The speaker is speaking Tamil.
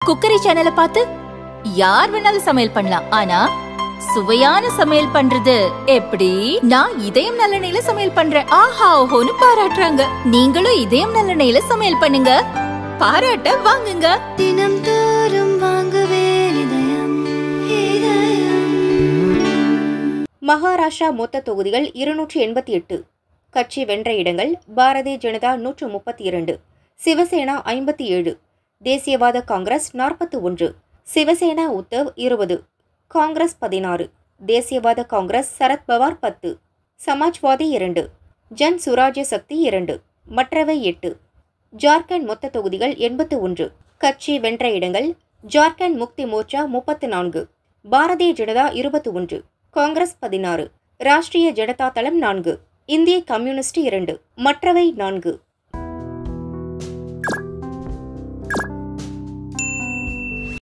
குக்கரி சேனலை பார்த்து யார் வேணாலும் சமையல் பண்ணலாம். ஆனா சுவையான சமையல் பண்றது எப்படி? நான் இதயம் நல்லெண்ணெயில சமையல் பண்றேன். ஆஹா ஓஹோன்னு பாராட்டுறாங்க. நீங்களும் இதயம் நல்லெண்ணெயில சமையல் பண்ணுங்க, பாராட்ட வாங்குங்க. தினம் தோறும் வாங்குவே இதயம். மகாராஷ்டிரா மொத்த தொகுதிகள் 288. கட்சி வென்ற இடங்கள்: பாரதிய ஜனதா 132, சிவசேனா 57, தேசியவாத காங்கிரஸ் 41, சிவசேனா உத்தவ் 20, காங்கிரஸ் 16, தேசியவாத காங்கிரஸ் சரத்பவார் 10, சமாஜ்வாதி 2, ஜன் சுராஜ்ய சக்தி 2, மற்றவை 8. ஜார்க்கண்ட் மொத்த தொகுதிகள் 81. கட்சி வென்ற இடங்கள்: ஜார்க்கண்ட் முக்தி மோர்ச்சா 34, பாரதிய ஜனதா 21, காங்கிரஸ் 16, ராஷ்டிரிய ஜனதா தளம் 4, இந்திய கம்யூனிஸ்ட் 2, மற்றவை 4.